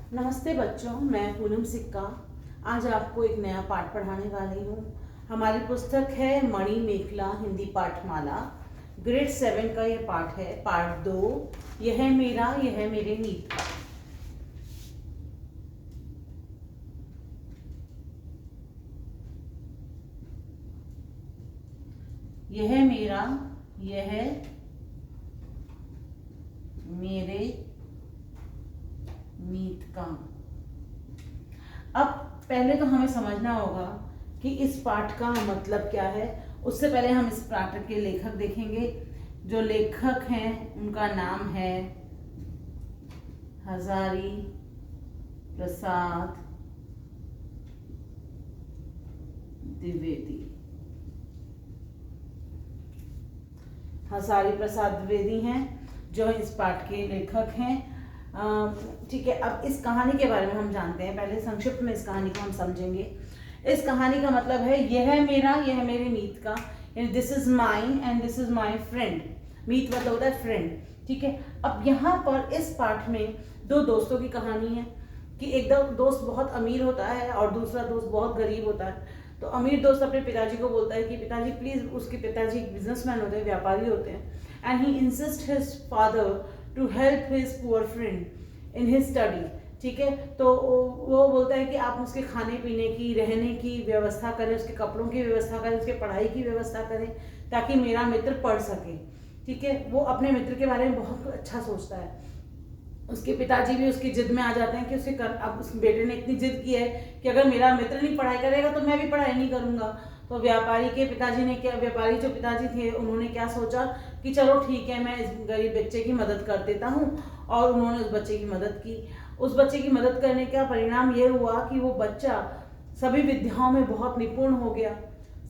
नमस्ते बच्चों, मैं पूनम सिक्का आज आपको एक नया पाठ पढ़ाने वाली हूँ। हमारी पुस्तक है मणि मेखला हिंदी पाठमाला। ग्रेड 7 का ये पाठ है, पाठ 2। यह मेरा यह मेरे मीत का। यह मेरा यह मेरे मीत का। अब पहले तो हमें समझना होगा कि इस पाठ का मतलब क्या है। उससे पहले हम इस पाठ के लेखक देखेंगे। जो लेखक हैं उनका नाम है हजारी प्रसाद द्विवेदी। हजारी प्रसाद द्विवेदी हैं जो इस पाठ के लेखक हैं। ठीक है, अब इस कहानी के बारे में हम जानते हैं। पहले संक्षिप्त में इस कहानी को हम समझेंगे। इस कहानी का मतलब है यह मेरा यह मेरे मीत का, this is mine and this is my friend. मीत मतलब होता है फ्रेंड। ठीक है, अब यहाँ पर इस पाठ में दो दोस्तों की कहानी है कि एक दोस्त बहुत अमीर होता है और दूसरा दोस्त बहुत गरीब होता है। तो अमीर दोस्त अपने पिताजी को बोलता है कि पिताजी प्लीज, उसके पिताजी बिजनेसमैन होते हैं, व्यापारी होते हैं, and he insist his father to help his poor friend in his study. ठीक है, तो वो बोलता है कि आप उसके खाने पीने की, रहने की व्यवस्था करें, उसके कपड़ों की व्यवस्था करें, उसके पढ़ाई की व्यवस्था करें ताकि मेरा मित्र पढ़ सके। ठीक है, वो अपने मित्र के बारे में बहुत अच्छा सोचता है। उसके पिताजी भी उसकी जिद में आ जाते हैं कि अब उस बेटे ने इतनी जिद की है कि अगर मेरा मित्र नहीं पढ़ाई करेगा तो मैं भी पढ़ाई नहीं करूंगा। तो व्यापारी के पिताजी ने क्या, व्यापारी जो पिताजी थे उन्होंने क्या सोचा कि चलो ठीक है, मैं इस गरीब बच्चे की मदद कर देता हूँ। और उन्होंने उस बच्चे की मदद की। उस बच्चे की मदद करने का परिणाम ये हुआ कि वो बच्चा सभी विद्याओं में बहुत निपुण हो गया।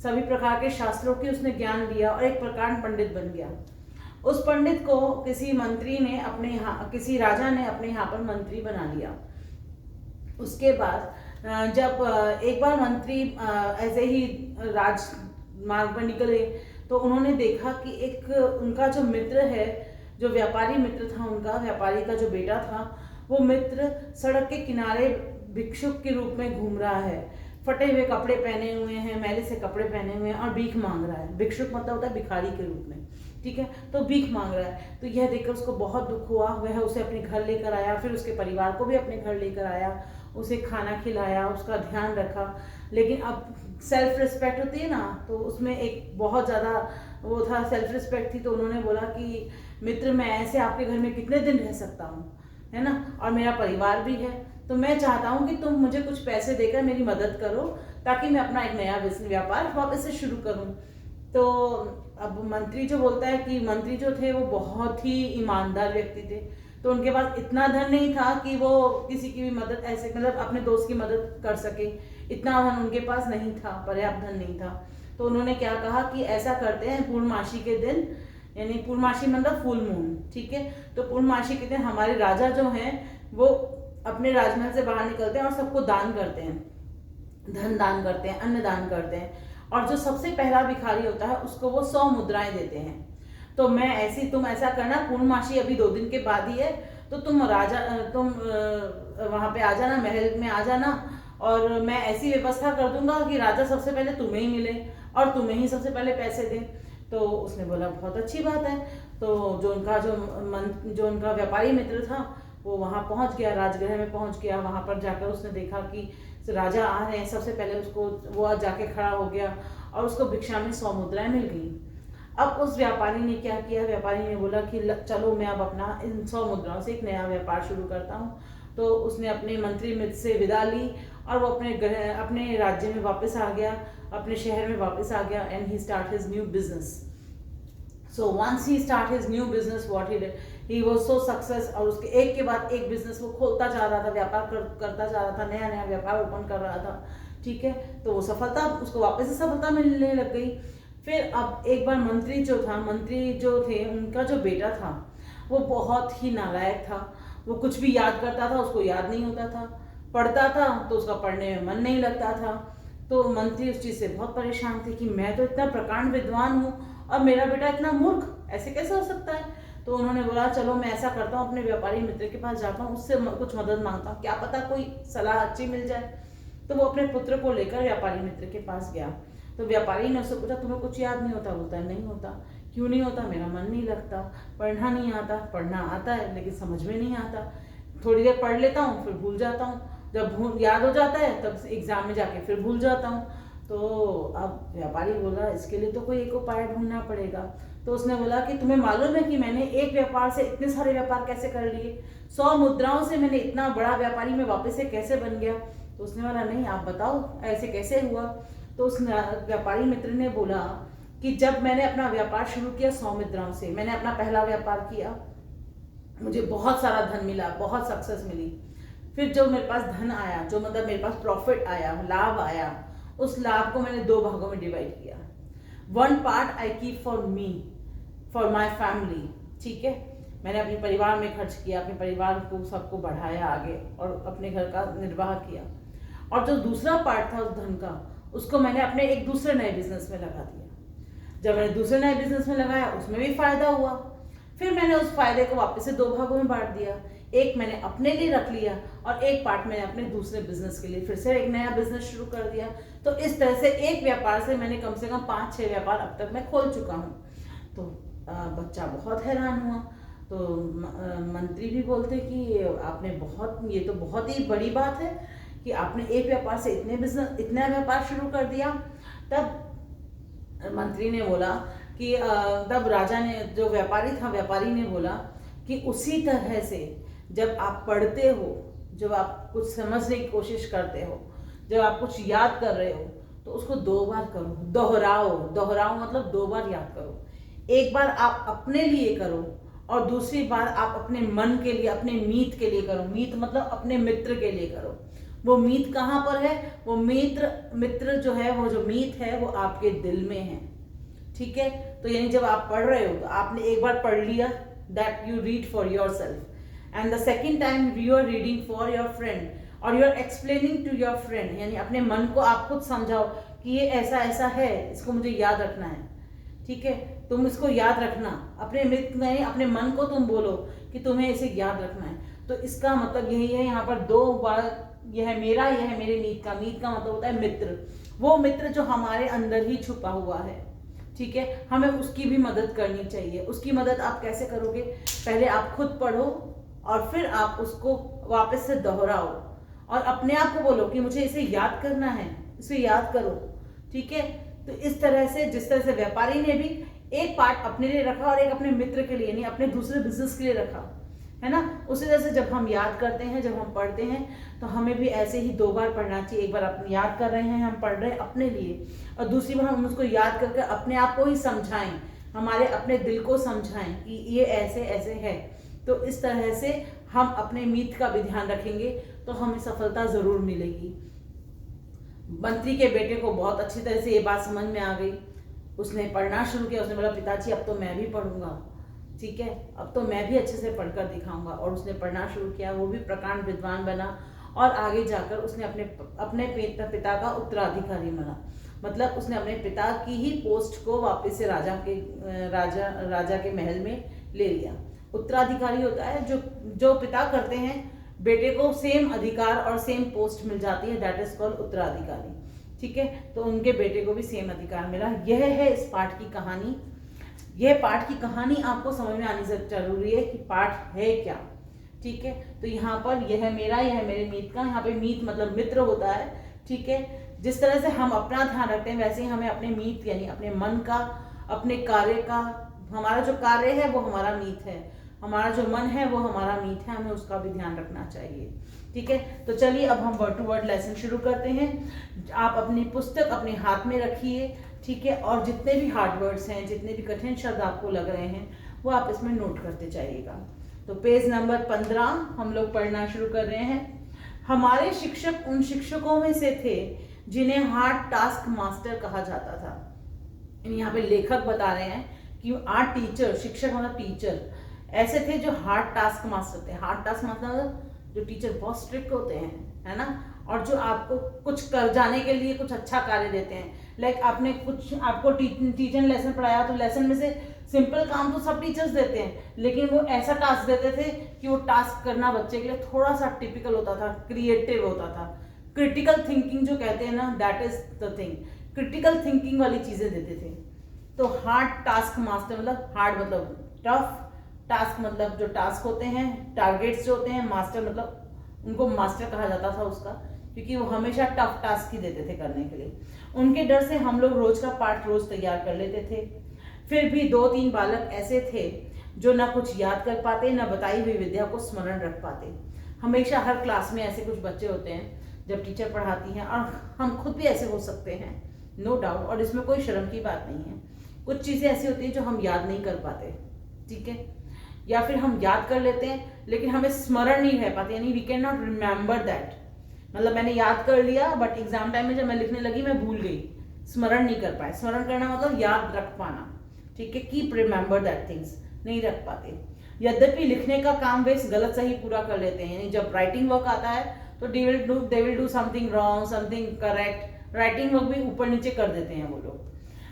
सभी प्रकार के शास्त्रों की उसने ज्ञान लिया और एक प्रकांड पंडित बन गया। उस पंडित को किसी मंत्री ने किसी राजा ने अपने यहाँ पर मंत्री बना लिया। उसके बाद जब एक बार मंत्री ऐसे ही राजमार्ग पर निकले तो उन्होंने देखा कि एक उनका जो मित्र है, जो व्यापारी मित्र था, उनका व्यापारी का जो बेटा था, वो मित्र सड़क के किनारे भिक्षुक के रूप में घूम रहा है। फटे हुए कपड़े पहने हुए हैं, मैले से कपड़े पहने हुए हैं और भीख मांग रहा है। भिक्षुक मतलब होता है भिखारी के रूप में। ठीक है, तो भीख मांग रहा है। तो यह देखकर उसको बहुत दुख हुआ। वह उसे अपने घर लेकर आया, फिर उसके परिवार को भी अपने घर लेकर आया, उसे खाना खिलाया, उसका ध्यान रखा। लेकिन अब सेल्फ रिस्पेक्ट होती है ना, तो उसमें एक बहुत ज़्यादा वो था, सेल्फ रिस्पेक्ट थी। तो उन्होंने बोला कि मित्र, मैं ऐसे आपके घर में कितने दिन रह सकता हूँ, है ना, और मेरा परिवार भी है। तो मैं चाहता हूँ कि तुम मुझे कुछ पैसे देकर मेरी मदद करो ताकि मैं अपना एक नया बिजनेस व्यापार वापस से शुरू करूँ। तो अब मंत्री जो बोलता है कि मंत्री जो थे वो बहुत ही ईमानदार व्यक्ति थे। तो उनके पास इतना धन नहीं था कि वो किसी की भी मदद ऐसे, मतलब अपने दोस्त की मदद कर सके। इतना धन उनके पास नहीं था, पर्याप्त धन नहीं था। तो उन्होंने क्या कहा कि ऐसा करते हैं, पूर्णमासी के दिन, यानी पूर्णमासी मतलब फुल मून, ठीक है, तो पूर्णमासी के दिन हमारे राजा जो हैं वो अपने राजमहल से बाहर निकलते हैं और सबको दान करते हैं, धन दान करते हैं, अन्न दान करते हैं। और जो सबसे पहला भिखारी होता है उसको वो 100 मुद्राएं देते हैं। तो तुम ऐसा करना, पूर्णमासी अभी 2 दिन के बाद ही है, तो तुम वहां पे आ जाना, महल में आ जाना, और मैं ऐसी व्यवस्था कर दूंगा कि राजा सबसे पहले तुम्हें ही मिले और तुम्हें ही सबसे पहले पैसे दें। तो उसने बोला बहुत अच्छी बात है। तो जो उनका व्यापारी मित्र था वो वहां पहुंच गया, राजगृह में पहुंच गया। वहां पर जाकर उसने देखा कि राजा आ रहे हैं। सबसे पहले वो जाके खड़ा हो गया और उसको भिक्षा में 100 मुद्राएं मिल गई। अब उस व्यापारी ने क्या किया, व्यापारी ने बोला कि चलो मैं अब अपना इन 100 मुद्राओं से एक नया व्यापार शुरू करता हूँ। तो उसने अपने मंत्री मित्र से विदा ली और वो अपने राज्य में वापस आ गया, अपने शहर में वापस आ गया, and he start his new business. So once he start his new business, what he did, he was so success. और उसके एक के बाद एक बिजनेस वो खोलता जा रहा था, व्यापार करता जा रहा था, नया नया व्यापार ओपन कर रहा था। ठीक है, तो वो उसको वापस से सफलता मिलने लग गई। फिर अब एक बार मंत्री जो थे उनका जो बेटा था वो बहुत ही नालायक था। वो कुछ भी याद करता था उसको याद नहीं होता था, पढ़ता था तो उसका पढ़ने में मन नहीं लगता था। तो मंत्री उस चीज से बहुत परेशान थे कि मैं तो इतना प्रकांड विद्वान हूँ और मेरा बेटा इतना मूर्ख, ऐसे कैसे हो सकता है। तो उन्होंने बोला चलो मैं ऐसा करता हूँ, अपने व्यापारी मित्र के पास जाता हूँ, उससे कुछ मदद मांगता हूँ, क्या पता कोई सलाह अच्छी मिल जाए। तो वो अपने पुत्र को लेकर व्यापारी मित्र के पास गया। तो व्यापारी ने उससे पूछा तुम्हें कुछ याद नहीं होता? बोलता नहीं होता। क्यों नहीं होता? मेरा मन नहीं लगता, पढ़ना नहीं आता। पढ़ना आता है लेकिन समझ में नहीं आता, थोड़ी देर पढ़ लेता हूँ फिर भूल जाता हूँ, जब याद हो जाता है तब एग्जाम में जाके फिर भूल जाता हूँ। तो अब व्यापारी बोला इसके लिए तो कोई एक उपाय ढूंढना पड़ेगा। तो उसने बोला कि तुम्हें मालूम है कि मैंने एक व्यापार से इतने सारे व्यापार कैसे कर लिए? 100 मुद्राओं से मैंने इतना बड़ा व्यापारी में वापस से कैसे बन गया? तो उसने बोला नहीं, आप बताओ ऐसे कैसे हुआ? तो उस व्यापारी मित्र ने बोला कि जब मैंने अपना व्यापार शुरू किया 100 मुद्राओं से, मैंने अपना पहला व्यापार किया, मुझे बहुत सारा धन मिला, बहुत सक्सेस मिली। फिर जो मेरे पास धन आया, जो मतलब मेरे पास प्रॉफिट आया, लाभ आया, उस लाभ को मैंने 2 भागों में डिवाइड किया। 1 part I keep for me, for my family, ठीक है, मैंने अपने परिवार में खर्च किया, अपने परिवार को सबको बढ़ाया आगे और अपने घर का निर्वाह किया। और जो दूसरा पार्ट था उस धन का, उसको मैंने अपने एक दूसरे नए बिजनेस में लगा दिया। जब मैंने दूसरे नए बिजनेस में लगाया उसमें भी फायदा हुआ, फिर मैंने उस फायदे को वापस से 2 भागों में बांट दिया। एक मैंने अपने लिए रख लिया और एक पार्ट मैंने अपने दूसरे बिजनेस के लिए फिर से एक नया बिजनेस शुरू कर दिया। तो इस तरह से एक व्यापार से मैंने कम से कम 5-6 व्यापार अब तक मैं खोल चुका हूँ। तो बच्चा बहुत हैरान हुआ। तो मंत्री भी बोलते कि आपने ये तो बहुत ही बड़ी बात है कि आपने एक व्यापार से इतना व्यापार शुरू कर दिया। तब मंत्री ने बोला कि तब राजा ने, जो व्यापारी था, व्यापारी ने बोला कि उसी तरह से जब आप पढ़ते हो, जब आप कुछ समझने की कोशिश करते हो, जब आप कुछ याद कर रहे हो, तो उसको 2 बार करो, दोहराओ मतलब 2 बार याद करो। एक बार आप अपने लिए करो और दूसरी बार आप अपने मन के लिए, अपने मीत के लिए करो। मीत मतलब अपने मित्र के लिए करो। वो मीत कहाँ पर है? वो मित्र जो है, वो जो मीत है वो आपके दिल में है, ठीक है। तो यानी जब आप पढ़ रहे हो तो आपने एक बार पढ़ लिया, that you read for yourself, and the second time you are reading for your friend और you are explaining to your friend, यानी अपने मन को आप खुद समझाओ कि ये ऐसा ऐसा है, इसको मुझे याद रखना है, ठीक है। तुम इसको याद रखना, अपने मित्र में अपने मन को तुम बोलो कि तुम्हें इसे याद रखना है। तो इसका मतलब यही है, यहाँ पर 2 बार, यह है मेरा, यह है मेरे मीत का। मीत का मतलब होता है मित्र, वो मित्र जो हमारे अंदर ही छुपा हुआ है, ठीक है। हमें उसकी भी मदद करनी चाहिए। उसकी मदद आप कैसे करोगे? पहले आप खुद पढ़ो और फिर आप उसको वापस से दोहराओ और अपने आप को बोलो कि मुझे इसे याद करना है, इसे याद करो, ठीक है। तो इस तरह से, जिस तरह से व्यापारी ने भी एक पार्ट अपने लिए रखा और एक अपने मित्र के लिए, नहीं अपने दूसरे बिजनेस के लिए रखा, है ना। उसी तरह से जब हम याद करते हैं, जब हम पढ़ते हैं, तो हमें भी ऐसे ही 2 बार पढ़ना चाहिए। एक बार अपने याद कर रहे हैं, हम पढ़ रहे हैं अपने लिए, और दूसरी बार हम उसको याद करके अपने आप को ही समझाएं, हमारे अपने दिल को समझाएं कि ये ऐसे ऐसे है। तो इस तरह से हम अपने मीत का भी ध्यान रखेंगे तो हमें सफलता जरूर मिलेगी। मंत्री के बेटे को बहुत अच्छी तरह से ये बात समझ में आ गई। उसने पढ़ना शुरू किया। उसने बोला पिताजी अब तो मैं भी पढ़ूंगा, ठीक है, अब तो मैं भी अच्छे से पढ़कर दिखाऊंगा। और उसने पढ़ना शुरू किया, वो भी प्रकांड विद्वान बना और आगे जाकर उसने अपने पिता का उत्तराधिकारी बना। मतलब उसने अपने पिता की ही पोस्ट को वापस से राजा के महल में ले लिया। उत्तराधिकारी होता है जो पिता करते हैं, बेटे को सेम अधिकार और सेम पोस्ट मिल जाती है, दैट इज कॉल्ड उत्तराधिकारी, ठीक है। तो उनके बेटे को भी सेम अधिकार मिला। यह है इस पाठ की कहानी। यह पाठ की कहानी आपको समझ में आनी जरूरी है कि पाठ है क्या, ठीक है। तो यहाँ पर यह मेरा, यह मेरे मीत का, यहाँ पे मीत मतलब मित्र होता है, ठीक है। जिस तरह से हम अपना ध्यान रखते हैं वैसे ही हमें अपने मीत यानी अपने मन का, अपने कार्य का, हमारा जो कार्य है वो हमारा मीत है, हमारा जो मन है वो हमारा मीत है, हमें उसका भी ध्यान रखना चाहिए, ठीक है। तो चलिए अब हम वर्ड टू वर्ड लेसन शुरू करते हैं। आप अपनी पुस्तक अपने हाथ में रखिए, ठीक है, और जितने भी हार्ड वर्ड्स हैं, जितने भी कठिन शब्द आपको लग रहे हैं वो आप इसमें नोट करते जाइएगा। तो पेज नंबर 15 हम लोग पढ़ना शुरू कर रहे हैं। हमारे शिक्षक उन शिक्षकों में से थे जिन्हें हार्ड टास्क मास्टर कहा जाता था। यहाँ पे लेखक बता रहे हैं कि आर टीचर, शिक्षक मतलब टीचर, ऐसे थे जो हार्ड टास्क मास्टर थे। हार्ड टास्क मास्टर जो टीचर बहुत स्ट्रिक्ट होते हैं, है ना, और जो आपको कुछ कर जाने के लिए कुछ अच्छा कार्य देते हैं। लाइक आपने कुछ, आपको टीचर ने लेसन पढ़ाया तो लेसन में से सिंपल काम तो सब टीचर्स देते हैं, लेकिन वो ऐसा टास्क देते थे कि वो टास्क करना बच्चे के लिए थोड़ा सा टिपिकल होता था, क्रिएटिव होता था। क्रिटिकल थिंकिंग जो कहते हैं ना, that is the thing, critical thinking वाली चीजें देते थे। तो हार्ड टास्क मास्टर मतलब हार्ड मतलब टफ, टास्क मतलब जो टास्क होते हैं, टारगेट्स जो होते हैं, मास्टर मतलब उनको मास्टर कहा जाता था उसका, क्योंकि वो हमेशा टफ टास्क ही देते थे करने के लिए। उनके डर से हम लोग रोज का पाठ रोज तैयार कर लेते थे। फिर भी 2-3 बालक ऐसे थे जो ना कुछ याद कर पाते, ना बताई हुई विद्या को स्मरण रख पाते। हमेशा हर क्लास में ऐसे कुछ बच्चे होते हैं जब टीचर पढ़ाती हैं, और हम खुद भी ऐसे हो सकते हैं, नो डाउट, और इसमें कोई शर्म की बात नहीं है। कुछ चीज़ें ऐसी होती हैं जो हम याद नहीं कर पाते, ठीक है, या फिर हम याद कर लेते हैं लेकिन हमें स्मरण नहीं रह पाते, यानी we can not remember that. मतलब मैंने याद कर लिया बट एग्जाम टाइम में जब मैं लिखने लगी मैं भूल गई, स्मरण नहीं कर पाए। स्मरण करना मतलब याद रख पाना, ठीक है, कीप रिमेंबर दैट थिंग्स, नहीं रख पाते। यद्यपि लिखने का काम वे गलत सही पूरा कर लेते हैं, यानी जब राइटिंग वर्क आता है तो they will do something wrong, something correct, writing work भी ऊपर नीचे कर देते हैं वो लोग।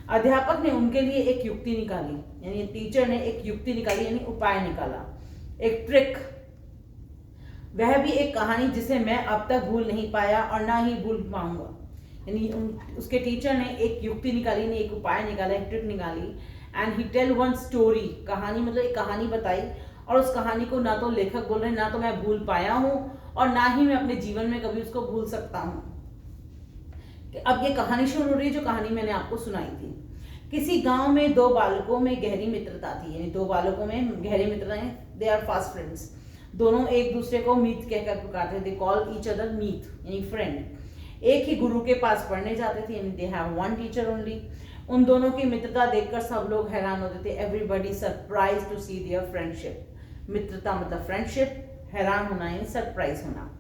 अध्यापक ने उनके लिए एक युक्ति निकाली, यानी टीचर ने एक युक्ति निकाली, यानी उपाय निकाला, एक ट्रिक। वह भी एक कहानी जिसे मैं अब तक भूल नहीं पाया और ना ही भूल पाऊंगा। यानी उसके टीचर ने एक युक्ति निकाली, ने एक उपाय निकाला, एक ट्रिक निकाली, and he tell one story, कहानी मतलब एक कहानी बताई, और उस कहानी को ना तो लेखक बोल रहे हैं, ना तो मैं भूल पाया हूं और ना ही मैं अपने जीवन में कभी उसको भूल सकता हूं। अब ये कहानी शुरू हो रही है जो कहानी मैंने आपको सुनाई थी। किसी गांव में 2 बालकों में गहरी मित्रता थी, यानी 2 बालकों में गहरी मित्रता, दे आर फास्ट फ्रेंड्स। दोनों एक दूसरे को मीत कहकर पुकारते, दे कॉल ईच अदर मीत, यानी फ्रेंड। एक ही गुरु के पास पढ़ने जाते थे, यानी they have one teacher only. उन दोनों की मित्रता देखकर सब लोग हैरान होते थे, everybody surprise to see their friendship. मित्रता मतलब फ्रेंडशिप, हैरान होना यानी सरप्राइज होना।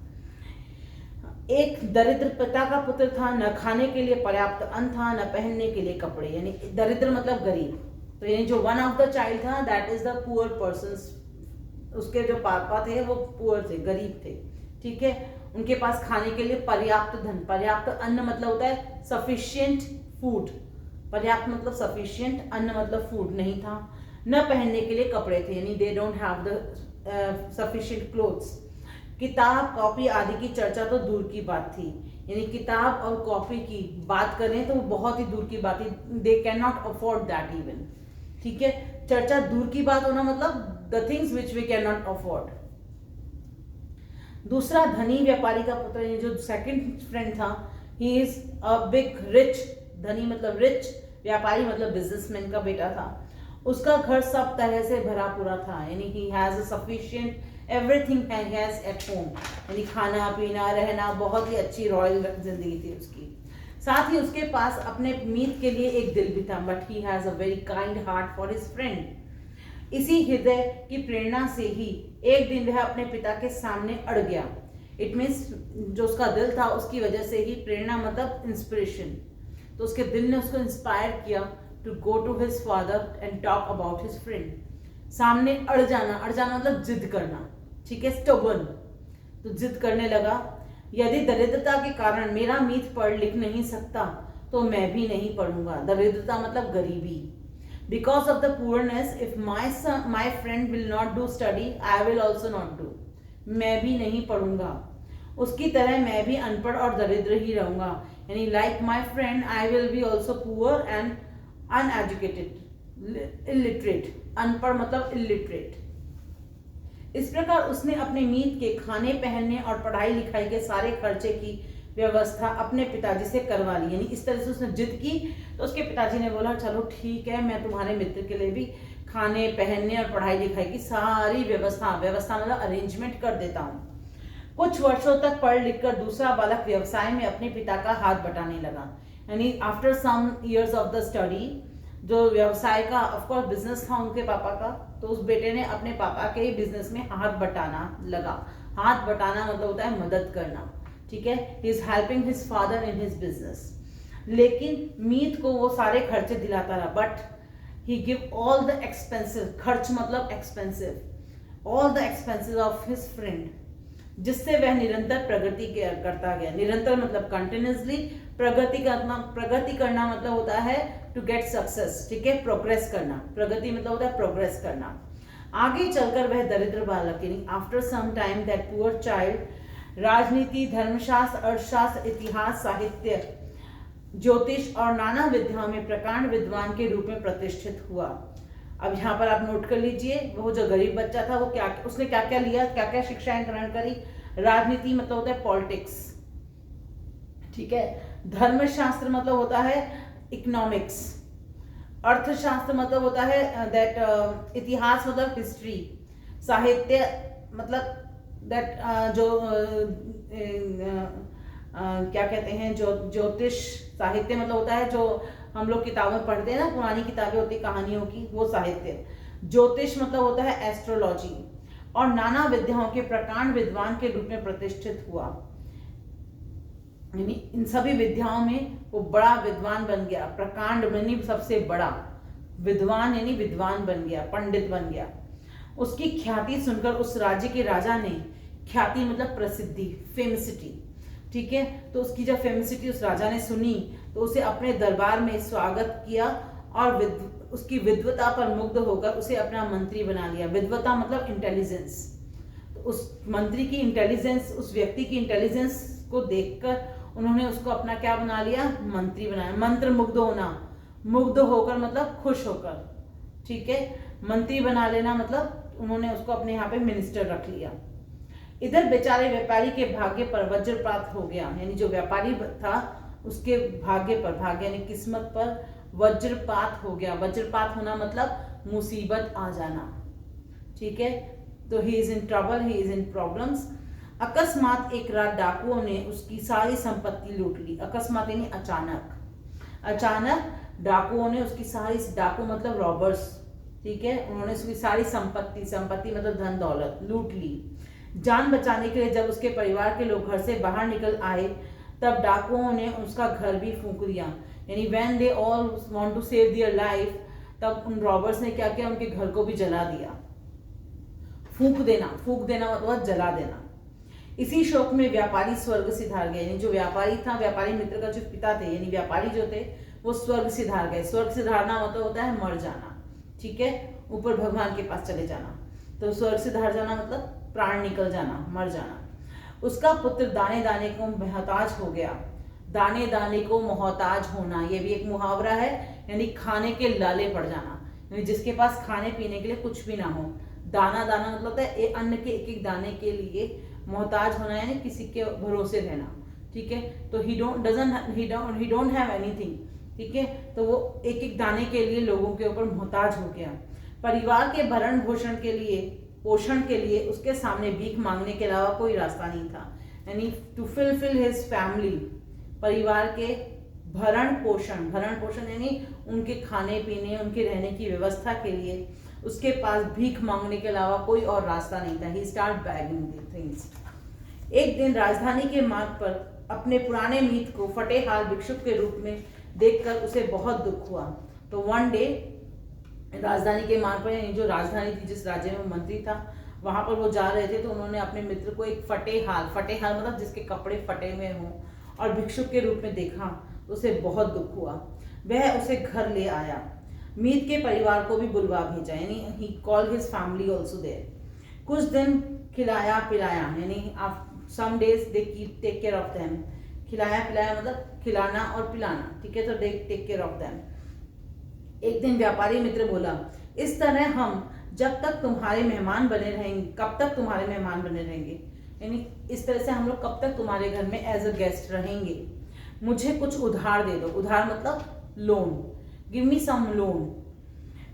एक दरिद्र पिता का पुत्र था, न खाने के लिए पर्याप्त अन्न था, न पहनने के लिए कपड़े, यानी दरिद्र मतलब गरीब। तो यानी जो वन ऑफ द चाइल्ड था, that is the poor person. उसके जो पापा थे वो पुअर थे, गरीब थे, ठीक है। उनके पास खाने के लिए पर्याप्त धन, पर्याप्त अन्न मतलब होता है सफिशिएंट फूड, पर्याप्त मतलब सफिशिएंट, अन्न मतलब फूड नहीं था। न पहनने के लिए कपड़े थे, यानी they don't have the sufficient clothes. किताब कॉपी आदि की चर्चा तो दूर की बात थी, यानी किताब और कॉपी की बात करें तो वो बहुत ही दूर की बात थी, they can not afford that even, ठीक है। चर्चा दूर की बात होना मतलब the things which we can not afford. दूसरा धनी व्यापारी का पुत्र, यानी जो सेकंड फ्रेंड था, he is a big rich, धनी मतलब रिच, व्यापारी मतलब बिजनेसमैन का बेटा था। उसका घर सब तरह से भरा पूरा था, यानी he has a sufficient everything has at home, यानी खाना पीना रहना, बहुत ही अच्छी रॉयल जिंदगी थी उसकी। साथ ही उसके पास अपने मीत के लिए एक दिल भी था, but he has a very kind heart for his friend. इसी हृदय की प्रेरणा से ही एक दिन वह अपने पिता के सामने अड़ गया। इट मीन्स जो उसका दिल था उसकी वजह से ही, प्रेरणा मतलब इंस्पिरेशन, तो उसके दिल ने उसको इंस्पायर किया to go to his father and talk about his friend. सामने अड़ जाना, अड़ जाना मतलब जिद करना, ठीक है, स्टबर्न, तो जिद करने लगा, यदि दरिद्रता के कारण मेरा मीत पढ़ लिख नहीं सकता तो मैं भी नहीं पढ़ूंगा। दरिद्रता मतलब गरीबी। Because of the poorness, if my friend will not do study, I will also not do. मैं भी नहीं पढ़ूंगा, उसकी तरह मैं भी अनपढ़ और दरिद्र ही रहूंगा, यानी like my friend I will be also poor and uneducated, illiterate, अनपढ़ मतलब illiterate। इस प्रकार उसने अपने मीत के खाने पहनने और पढ़ाई लिखाई के सारे खर्चे की व्यवस्था अपने पिताजी से करवा ली, यानी इस तरह से उसने जिद की तो उसके पिताजी ने बोला चलो ठीक है, मैं तुम्हारे मित्र के लिए भी खाने पहनने और पढ़ाई लिखाई की सारी व्यवस्था मतलब अरेंजमेंट कर देता हूँ। कुछ वर्षों तक पढ़ लिख कर दूसरा बालक व्यवसाय में अपने पिता का हाथ बटाने लगा, यानी after some years of the study जो व्यवसाय का, ऑफकोर्स बिजनेस था उनके पापा का, तो उस बेटे ने अपने पापा के बिजनेस में हाथ बटाना लगा। हाथ बटाना मतलब होता है मदद करना, ठीक है, he is helping his father in his business. लेकिन मीत को वो सारे खर्चे दिलाता रहा, but he give all the expensive, खर्च मतलब expensive, all the expensive of his friend, जिससे वह निरंतर प्रगति करता गया। निरंतर मतलब कंटिन्यूसली, प्रगति करना मतलब होता है टू गेट सक्सेस, ठीक है, प्रोग्रेस करना। प्रगति मतलब होता है प्रोग्रेस करना। आगे चलकर वह दरिद्र बालक, यानी after some time that poor child राजनीति, धर्मशास्त्र, अर्थशास्त्र, इतिहास, साहित्य, ज्योतिष और नाना विद्याओं में प्रकांड विद्वान के रूप में प्रतिष्ठित हुआ। अब यहाँ पर आप नोट कर लीजिए, वो जो गरीब बच्चा था वो उसने क्या क्या लिया, क्या क्या शिक्षाएं ग्रहण करी। राजनीति मतलब होता है पॉलिटिक्स, ठीक है। धर्मशास्त्र मतलब होता है इकोनॉमिक्स। अर्थशास्त्र मतलब होता है दैट इतिहास मतलब हिस्ट्री। साहित्य मतलब दैट क्या कहते हैं, ज्योतिष। साहित्य मतलब होता है जो हम लोग किताबें पढ़ते हैं ना, पुरानी किताबें होती कहानियों की, वो साहित्य। ज्योतिष मतलब होता है एस्ट्रोलॉजी। और नाना विद्याओं के प्रकांड विद्वान के रूप में प्रतिष्ठित हुआ, यानी इन सभी विद्याओं में वो बड़ा विद्वान बन गया। प्रकांड यानी सबसे बड़ा, विद्वान यानी विद्वान बन गया, पंडित बन गया। उसकी ख्याति सुनकर उस राज्य के राजा ने, ख्याति मतलब प्रसिद्धि, फेमसिटी, ठीक है, तो उसकी जब फेमसिटी उस राजा ने सुनी तो उसे अपने दरबार में स्वागत किया और उसकी विद्वता पर मुग्ध होकर उसे अपना मंत्री बना लिया। विद्वता मतलब इंटेलिजेंस। तो उस मंत्री की इंटेलिजेंस, उस व्यक्ति की इंटेलिजेंस को देखकर उन्होंने उसको अपना क्या बना लिया, मंत्री बनाया। मंत्र मुग्ध होना, मुग्ध होकर मतलब खुश होकर, ठीक है। मंत्री बना लेना मतलब उन्होंने उसको अपने यहाँ पे मिनिस्टर रख लिया। इधर बेचारे व्यापारी के भाग्य पर वज्रपात हो गया, यानी जो व्यापारी था उसके भाग्य पर, भाग्य यानी किस्मत पर वज्रपात हो गया। वज्रपात होना मतलब मुसीबत आ जाना, ठीक है। तो he is in trouble, he is in problems. अकस्मात एक रात डाकुओं ने उसकी सारी संपत्ति लूट ली। अकस्मात यानी अचानक, अचानक डाकुओं ने उसकी सारी, डाकू मतलब रॉबर्स, ठीक है, उन्होंने उसकी सारी संपत्ति, संपत्ति मतलब धन दौलत, लूट ली। जान बचाने के लिए जब उसके परिवार के लोग घर से बाहर निकल आए तब डाकुओं ने उसका घर भी फूंक दिया, यानी when they all want to save their life, तब उन रॉबर्स ने क्या किया, उनके घर को भी जला दिया। फूंक देना, फूंक देना मतलब जला देना। इसी शोक में व्यापारी स्वर्ग सिधार गए, यानी जो व्यापारी था, व्यापारी मित्र का जो पिता थे, यानी व्यापारी जो थे वो स्वर्ग सिधार गए। स्वर्ग सिधारना मतलब होता है मर जाना, ठीक है, ऊपर भगवान के पास चले जाना। तो स्वर्ग सिधार जाना मतलब प्राण निकल जाना, मर जाना। उसका पुत्र दाने दाने को मोहताज हो गया। दाने दाने को मोहताज होना, ये भी एक मुहावरा है, यानी खाने के लाले पड़ जाना, यानी जिसके पास खाने पीने के लिए कुछ भी ना हो। दाना दाना मतलब होता है अन्न के एक एक दाने के लिए मोहताज होना, यानी किसी के भरोसे रहना, ठीक है। तो ही डोंट हैव एनीथिंग, ठीक है, तो वो एक एक दाने के लिए लोगों के ऊपर मोहताज हो गया। परिवार के भरण पोषण के लिए उसके सामने भीख मांगने के अलावा कोई रास्ता नहीं था, यानी टू फिल हिज फैमिली, परिवार के भरण पोषण यानी उनके खाने पीने, उनके रहने की व्यवस्था के लिए उसके पास भीख मांगने के अलावा कोई और रास्ता नहीं था। ही स्टार्ट बैगिंग द थिंग्स। एक दिन राजधानी के मार्ग पर अपने पुराने मीत को फटेहाल भिक्षुक के रूप में देखकर उसे बहुत दुख हुआ। तो वन डे राजधानी के मार्ग पर, यानी जो राजधानी थी, जिस राज्य में मंत्री था, वहां पर वो जा रहे थे, तो उन्होंने अपने मित्र को एक फटेहाल मतलब जिसके कपड़े फटे हुए हों, और भिक्षुक के रूप में देखा, तो उसे बहुत दुख हुआ। वह उसे घर ले आया, मीत के परिवार को भी बुलवा भेजा, यानी he called his family also there. कुछ दिन खिलाया पिलाया, यानी some days they take care of them. खिलाया पिलाया मतलब खिलाना और पिलाना, ठीक है, तो they take care of them. एक दिन व्यापारी मित्र बोला, इस तरह हम जब तक तुम्हारे मेहमान बने रहेंगे, कब तक तुम्हारे मेहमान बने रहेंगे, यानी इस तरह से हम लोग कब तक तुम्हारे घर में एज अ गेस्ट रहेंगे। मुझे कुछ उधार दे दो। उधार मतलब लोन, गिव मी सम लोन।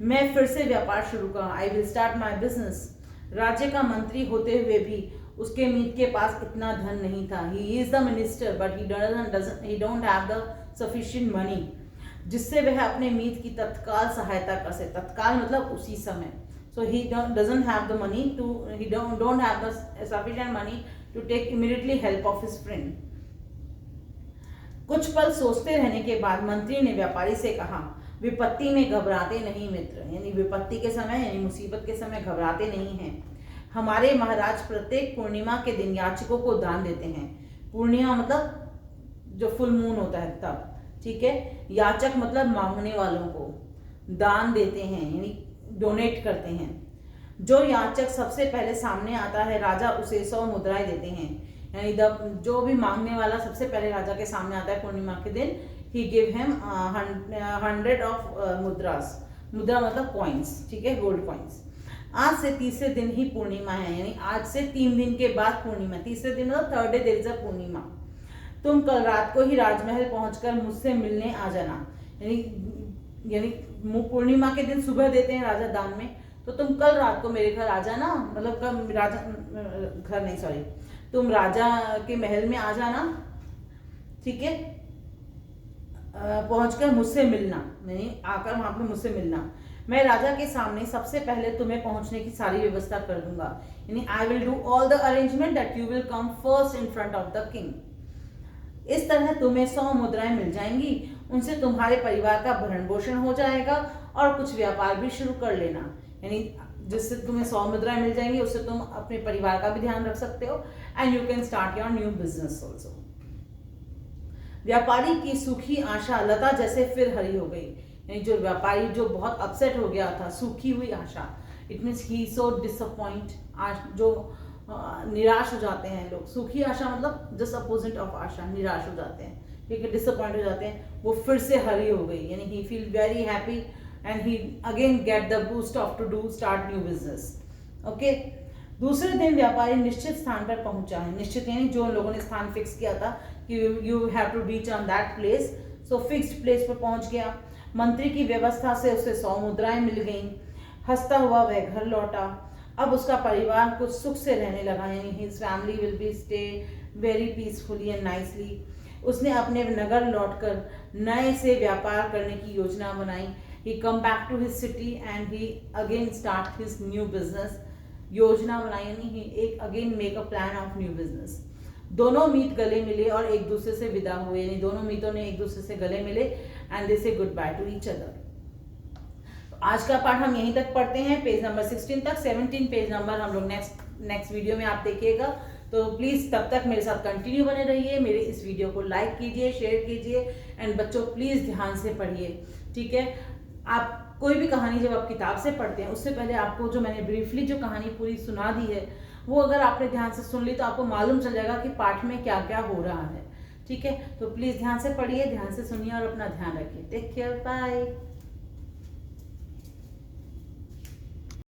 मैं फिर से व्यापार शुरू करूँ, I will start my business. राज्य का मंत्री होते हुए भी उसके मीत के पास इतना धन नहीं था। He is the minister but he don't have the sufficient money, जिससे वह अपने मीत की तत्काल सहायता कर सके। तत्काल मतलब उसी समय। So he doesn't have the money to, he don't have the sufficient money to take immediately help of his friend. कुछ पल सोचते रहने के बाद मंत्री ने व्यापारी से कहा, विपत्ति में घबराते नहीं मित्र, यानी विपत्ति के समय, यानी मुसीबत के समय घबराते नहीं हैं। हमारे महाराज प्रत्येक पूर्णिमा के दिन याचकों को दान देते हैं। पूर्णिमा मतलब जो फुल मून होता है तब, ठीक है। याचक मतलब मांगने वालों को दान देते हैं, यानी डोनेट करते हैं। जो याचक सबसे पहले सामने आता है राजा उसे 100 मुद्राएं देते हैं, यानी जो भी मांगने वाला सबसे पहले राजा के सामने आता है पूर्णिमा के दिन, ही गिव हिम 100 ऑफ मुद्रास। मुद्रा मतलब कॉइन्स, ठीक है, गोल्ड कॉइन्स। आज से तीसरे दिन ही पूर्णिमा है, यानी आज से 3 दिन के बाद पूर्णिमा। तीसरे दिन मतलब third day there is a purnima. तुम कल रात को ही राजमहल पहुंचकर मुझसे मिलने आ जाना। यानी पूर्णिमा के दिन सुबह देते हैं राजा दान में, तो तुम कल रात को मेरे घर आ जाना, मतलब कल राजा घर नहीं सॉरी, तुम राजा के महल में आ जाना, ठीक है। पहुंचकर मुझसे मिलना, यानी आकर वहां पे मुझसे मिलना। मैं राजा के सामने सबसे पहले तुम्हें पहुंचने की सारी व्यवस्था कर दूंगा, यानी I will do all the arrangement that you will come first in front of the king. इस तरह तुम्हें 100 मुद्राएं मिल जाएंगी, उनसे तुम्हारे परिवार का भरण पोषण हो जाएगा और कुछ व्यापार भी शुरू कर लेना, यानी जिससे तुम्हें 100 मुद्राएं मिल जाएंगी, उससे तुम अपने परिवार का भी ध्यान रख सकते हो and you can start your new business also. व्यापारी की सूखी आशा लता जैसे फिर हरी हो गई, यानी जो व्यापारी जो बहुत अपसेट हो गया था, सूखी हुई आशा, it means he so disappoint, जो निराश हो जाते हैं लोग। सूखी आशा मतलब जस्ट अपोजिट ऑफ आशा, निराश हो जाते हैं, ठीक है, डिसअपॉइंट हो जाते हैं, वो फिर से हरी हो गई, यानी he feel very happy and he again get the boost of to do start new business. Okay, दूसरे दिन व्यापारी निश्चित स्थान पर पहुंचा है। निश्चित यानी जो लोगों ने स्थान फिक्स किया था कि you have to reach on that place, so fixed place पर पहुंच गया। मंत्री की व्यवस्था से उसे 100 मुद्राएं मिल गईं। हंसता हुआ वह घर लौटा। अब उसका परिवार कुछ सुख से रहने लगा, यानी his family will be stay very peacefully and nicely. उसने अपने नगर लौटकर नए से व्यापार करने की योजना बनाई। He come back to his city and he again start his new business. योजना बनाई यानी ही एक again make a plan of new business. दोनों मीत गले मिले और एक दूसरे से विदा हुए, यानी दोनों मीतों ने एक दूसरे से गले मिले एंड दे से good by two each other. आज का पाठ हम यहीं तक पढ़ते हैं, पेज नंबर 16 तक। 17 पेज नंबर हम लोग नेक्स्ट वीडियो में आप देखिएगा, तो प्लीज तब तक मेरे साथ कंटिन्यू बने रहिए। मेरे इस वीडियो को लाइक कीजिए, शेयर कीजिए एंड बच्चों प्लीज ध्यान से पढ़िए, ठीक है। आप कोई भी कहानी जब आप किताब से पढ़ते हैं, उससे पहले आपको जो मैंने ब्रीफली जो कहानी पूरी सुना दी है, वो अगर आपने ध्यान से सुन ली तो आपको मालूम चल जाएगा कि पाठ में क्या क्या हो रहा है, ठीक है। तो प्लीज ध्यान से पढ़िए, ध्यान से सुनिए और अपना ध्यान रखिए। Take care, bye.